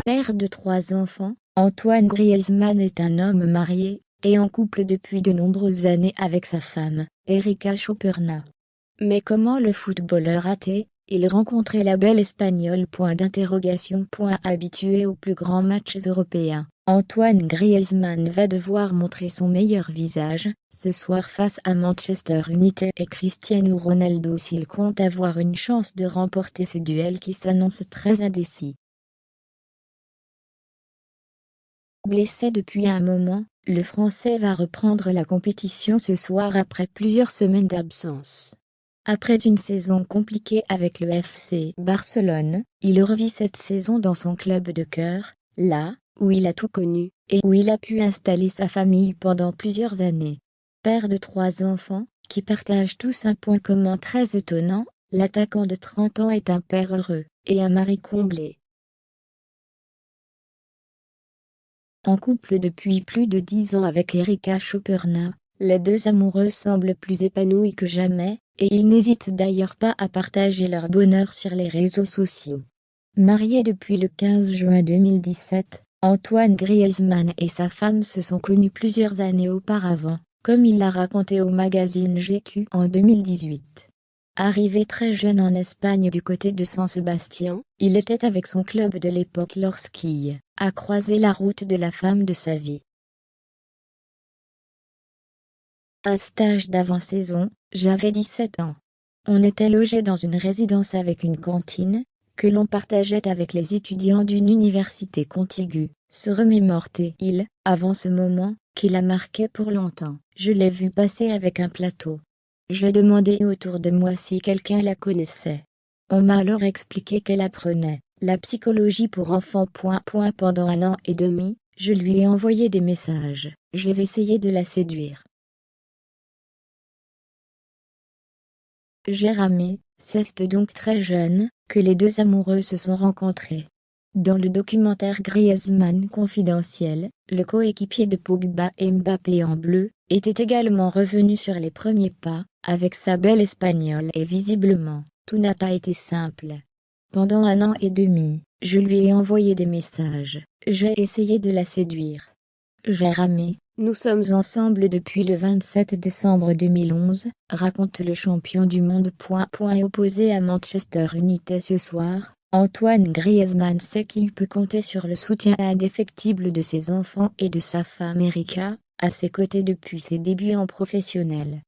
Père de 3 enfants, Antoine Griezmann est un homme marié, et en couple depuis de nombreuses années avec sa femme, Erika Chopurna. Mais comment le footballeur a-t-il rencontré la belle Espagnole? Habitué aux plus grands matchs européens, Antoine Griezmann va devoir montrer son meilleur visage ce soir face à Manchester United et Cristiano Ronaldo s'il compte avoir une chance de remporter ce duel qui s'annonce très indécis. Blessé depuis un moment, le Français va reprendre la compétition ce soir après plusieurs semaines d'absence. Après une saison compliquée avec le FC Barcelone, il revit cette saison dans son club de cœur, là où il a tout connu, et où il a pu installer sa famille pendant plusieurs années. Père de 3 enfants, qui partagent tous un point commun très étonnant, l'attaquant de 30 ans est un père heureux, et un mari comblé. En couple depuis plus de 10 ans avec Erika Chopurna, les deux amoureux semblent plus épanouis que jamais, et ils n'hésitent d'ailleurs pas à partager leur bonheur sur les réseaux sociaux. Mariés depuis le 15 juin 2017, Antoine Griezmann et sa femme se sont connus plusieurs années auparavant, comme il l'a raconté au magazine GQ en 2018. Arrivé très jeune en Espagne du côté de San Sebastián, il était avec son club de l'époque lorsqu'il a croisé la route de la femme de sa vie. Un stage d'avant-saison, j'avais 17 ans. On était logé dans une résidence avec une cantine, que l'on partageait avec les étudiants d'une université contiguë, se remémore-t-il, avant ce moment, qui l'a marqué pour longtemps. Je l'ai vu passer avec un plateau. Je demandais autour de moi si quelqu'un la connaissait. On m'a alors expliqué qu'elle apprenait la psychologie pour enfants. Pendant 1 an et demi, je lui ai envoyé des messages. J'ai essayé de la séduire. J'ai ramé. C'est donc très jeune que les deux amoureux se sont rencontrés. Dans le documentaire Griezmann Confidentiel, le coéquipier de Pogba et Mbappé en bleu, était également revenu sur les premiers pas, avec sa belle Espagnole et visiblement, tout n'a pas été simple. Pendant 1 an et demi, je lui ai envoyé des messages, j'ai essayé de la séduire. J'ai ramé. Nous sommes ensemble depuis le 27 décembre 2011, raconte le champion du monde. Opposé à Manchester United ce soir, Antoine Griezmann sait qu'il peut compter sur le soutien indéfectible de ses enfants et de sa femme Erika, à ses côtés depuis ses débuts en professionnel.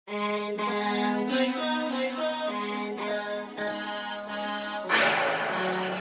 And